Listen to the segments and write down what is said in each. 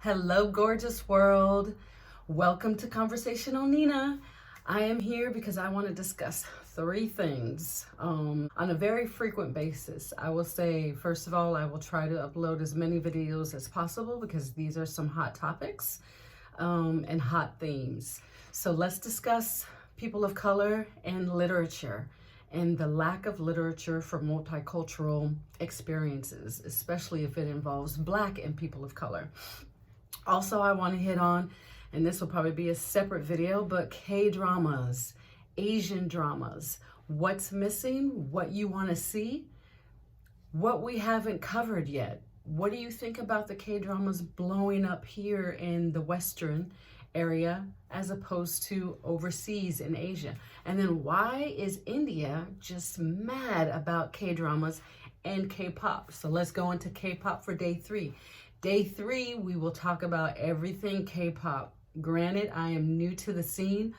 Hello, gorgeous world. Welcome to Conversational Nina. I am here because I want to discuss three things on a very frequent basis. I will say, first of all, I will try to upload as many videos as possible because these are some hot topics and hot themes. So let's discuss people of color and literature and the lack of literature for multicultural experiences, especially if it involves Black and people of color. Also, I want to hit on, and this will probably be a separate video, but K-dramas, Asian dramas, what's missing, what you want to see, what we haven't covered yet. What do you think about the K-dramas blowing up here in the Western area as opposed to overseas in Asia? And then why is India just mad about K-dramas and K-pop? So let's go into K-pop for day 3. Day 3, we will talk about everything K-pop. Granted, I am new to the scene.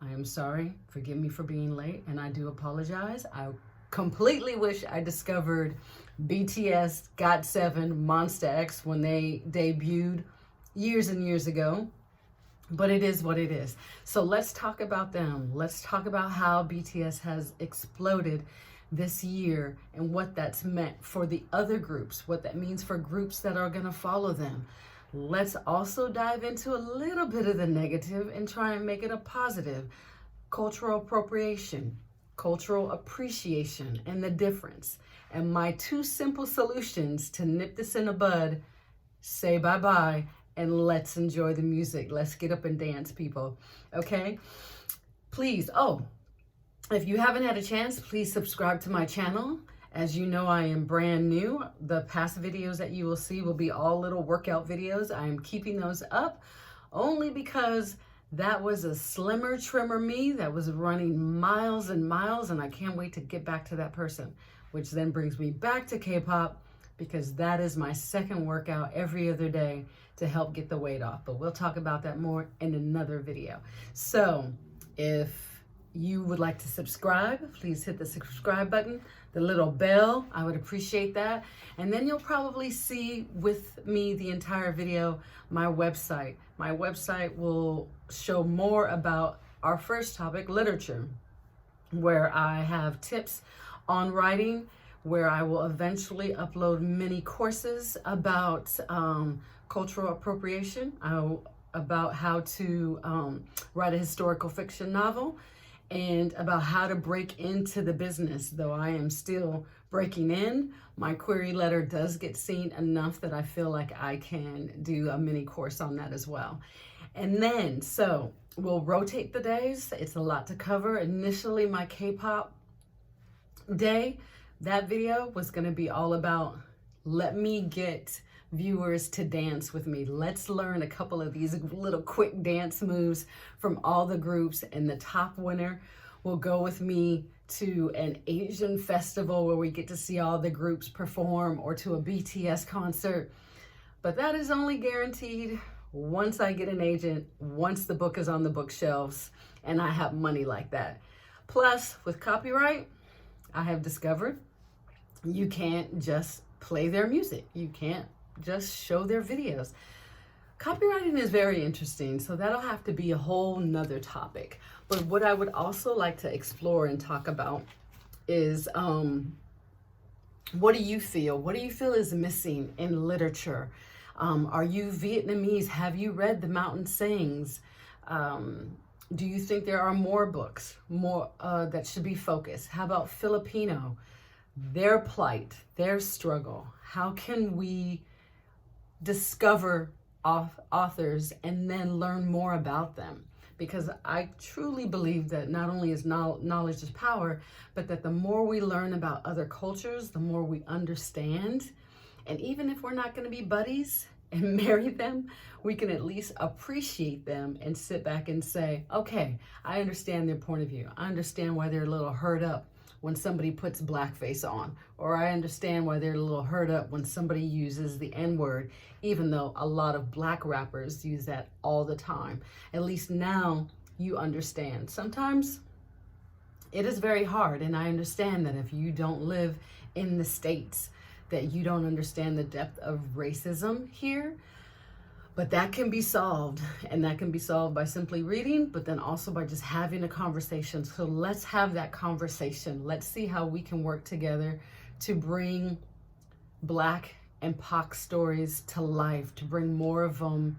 I am sorry. Forgive me for being late, and I do apologize. I completely wish I discovered BTS, GOT7, Monsta X when they debuted years and years ago. But it is what it is. So let's talk about them. Let's talk about how BTS has exploded this year and what that's meant for the other groups, what that means for groups that are going to follow them. Let's also dive into a little bit of the negative and try and make it a positive. Cultural appropriation, cultural appreciation, and the difference. And my 2 simple solutions to nip this in the bud: say bye-bye and let's enjoy the music. Let's get up and dance, people. Okay? Please, if you haven't had a chance, please subscribe to my channel. As you know, I am brand new. The past videos that you will see will be all little workout videos. I am keeping those up only because that was a slimmer, trimmer me that was running miles and miles, and I can't wait to get back to that person, which then brings me back to K-pop because that is my second workout every other day to help get the weight off. But we'll talk about that more in another video. So if you would like to subscribe, please hit the subscribe button, the little bell. I would appreciate that. And then you'll probably see with me the entire video my website. My website will show more about our first topic, literature, where I have tips on writing, where I will eventually upload many courses about cultural appropriation, about how to write a historical fiction novel, and about how to break into the business. Though I am still breaking in, my query letter does get seen enough that I feel like I can do a mini course on that as well. And then, so we'll rotate the days. It's a lot to cover. Initially, my K-pop day, that video was going to be all about let me get viewers to dance with me. Let's learn a couple of these little quick dance moves from all the groups, and the top winner will go with me to an Asian festival where we get to see all the groups perform, or to a BTS concert. But that is only guaranteed once I get an agent, once the book is on the bookshelves and I have money like that. Plus, with copyright, I have discovered you can't just play their music. You can't just show their videos. Copywriting is very interesting, so that'll have to be a whole nother topic. But what I would also like to explore and talk about is what do you feel? What do you feel is missing in literature? Are you Vietnamese? Have you read The Mountain Sings? Do you think there are more books, more that should be focused? How about Filipino? Their plight, their struggle. How can we discover authors and then learn more about them? Because I truly believe that not only is knowledge is power, but that the more we learn about other cultures, the more we understand. And even if we're not going to be buddies and marry them, we can at least appreciate them and sit back and say, okay, I understand their point of view. I understand why they're a little hurt up when somebody puts blackface on, or I understand why they're a little hurt up when somebody uses the N-word, even though a lot of Black rappers use that all the time. At least now you understand. Sometimes it is very hard, and I understand that if you don't live in the States, that you don't understand the depth of racism here. But that can be solved, and that can be solved by simply reading, but then also by just having a conversation. So let's have that conversation. Let's see how we can work together to bring Black and POC stories to life, to bring more of them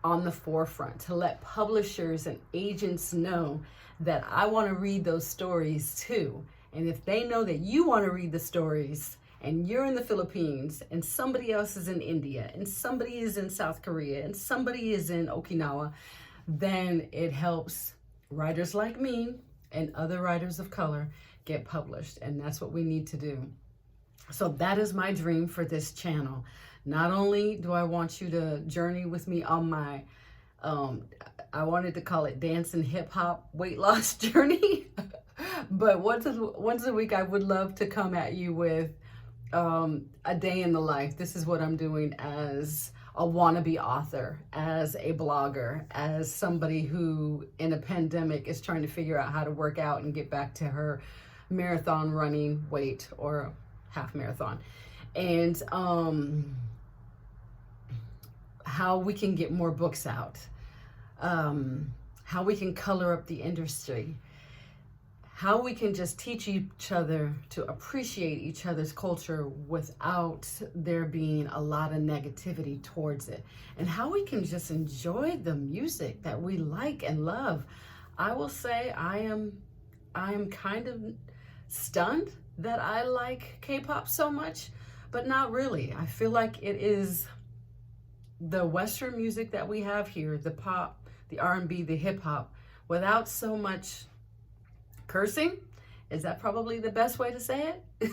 on the forefront, to let publishers and agents know that I want to read those stories too. And if they know that you want to read the stories, and you're in the Philippines, and somebody else is in India, and somebody is in South Korea, and somebody is in Okinawa, then it helps writers like me and other writers of color get published. And that's what we need to do. So that is my dream for this channel. Not only do I want you to journey with me on my, I wanted to call it dance and hip hop weight loss journey, but once a week I would love to come at you with a day in the life. This is what I'm doing as a wannabe author, as a blogger, as somebody who in a pandemic is trying to figure out how to work out and get back to her marathon running weight or half marathon. And how we can get more books out, how we can color up the industry, how we can just teach each other to appreciate each other's culture without there being a lot of negativity towards it, and how we can just enjoy the music that we like and love. I will say I am kind of stunned that I like K-pop so much, but not really. I feel like it is the Western music that we have here, the pop, the R&B, the hip hop, without so much cursing. Is that probably the best way to say it?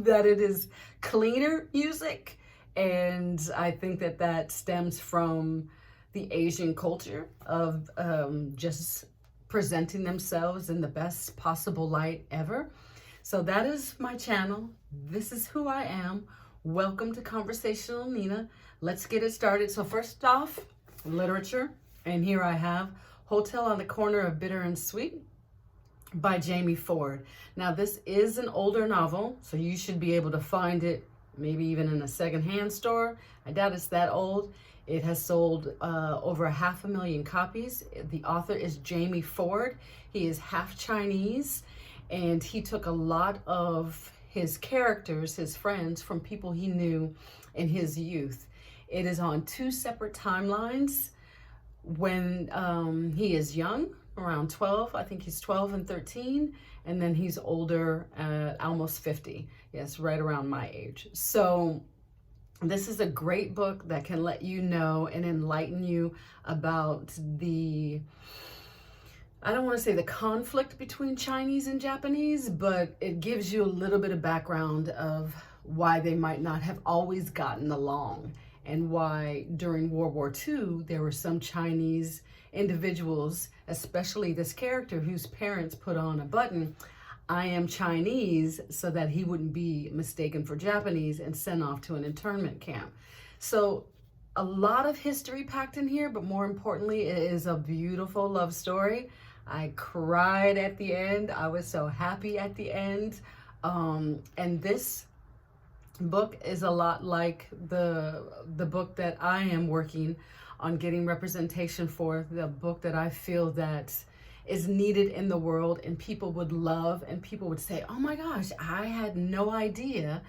That it is cleaner music. And I think that that stems from the Asian culture of just presenting themselves in the best possible light ever. So that is my channel. This is who I am. Welcome to Conversational Nina. Let's get it started. So first off, literature. And here I have Hotel on the Corner of Bitter and Sweet by Jamie Ford. Now this is an older novel, so you should be able to find it maybe even in a secondhand store. I doubt it's that old. It has sold over 500,000 copies. The author is Jamie Ford. He is half Chinese, and he took a lot of his characters, his friends, from people he knew in his youth. It is on 2 separate timelines. When he is young, around 12, I think he's 12 and 13, and then he's older at almost 50. Yes, right around my age. So this is a great book that can let you know and enlighten you about the, I don't want to say the conflict between Chinese and Japanese, but it gives you a little bit of background of why they might not have always gotten along, and why during World War II, there were some Chinese individuals, especially this character whose parents put on a button, "I am Chinese," so that he wouldn't be mistaken for Japanese and sent off to an internment camp. So a lot of history packed in here, but more importantly, it is a beautiful love story. I cried at the end. I was so happy at the end. And this book is a lot like the book that I am working on getting representation for, the book that I feel that is needed in the world and people would love, and people would say, oh my gosh, I had no idea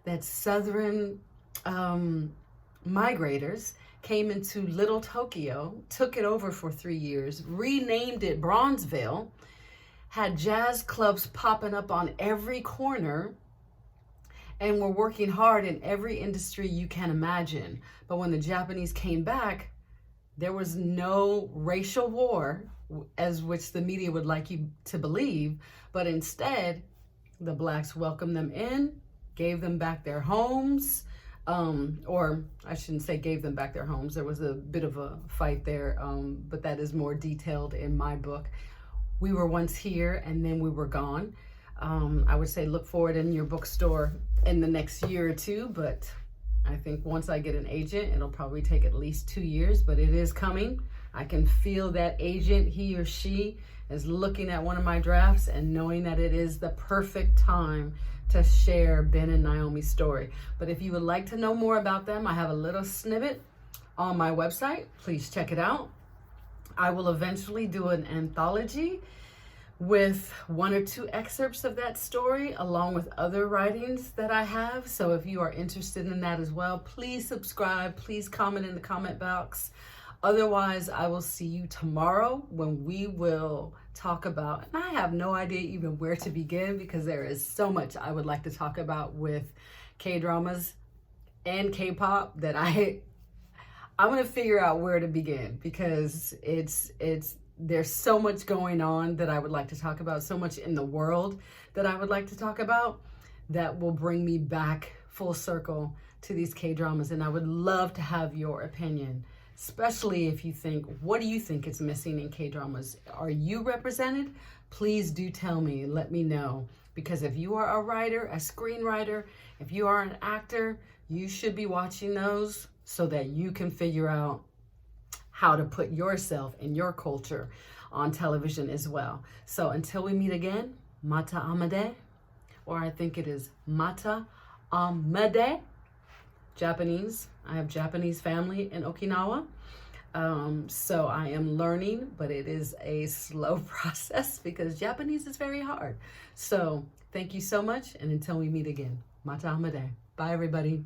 that Southern migrators came into Little Tokyo, took it over for 3 years, renamed it Bronzeville, had jazz clubs popping up on every corner, and were working hard in every industry you can imagine. But when the Japanese came back, there was no racial war, as which the media would like you to believe, but instead, the blacks welcomed them in, gave them back their homes, or I shouldn't say gave them back their homes. There was a bit of a fight there, but that is more detailed in my book. We were once here and then we were gone. I would say look for it in your bookstore in the next year or two, but I think once I get an agent, it'll probably take at least 2 years, but it is coming. I can feel that agent, he or she, is looking at one of my drafts and knowing that it is the perfect time to share Ben and Naomi's story. But if you would like to know more about them, I have a little snippet on my website. Please check it out. I will eventually do an anthology with 1 or 2 excerpts of that story along with other writings that I have. So if you are interested in that as well, please subscribe, please comment in the comment box. Otherwise, I will see you tomorrow when we will talk about, and I have no idea even where to begin because there is so much I would like to talk about with K-dramas and K-pop that I'm going to figure out where to begin because there's so much going on that I would like to talk about, so much in the world that I would like to talk about that will bring me back full circle to these K-dramas. And I would love to have your opinion, especially if you think, what do you think is missing in K-dramas? Are you represented? Please do tell me, let me know. Because if you are a writer, a screenwriter, if you are an actor, you should be watching those so that you can figure out how to put yourself and your culture on television as well. So until we meet again, Mata Amade, or I think it is Mata Amade, Japanese. I have Japanese family in Okinawa. So I am learning, but it is a slow process because Japanese is very hard. So thank you so much. And until we meet again, Mata Amade. Bye, everybody.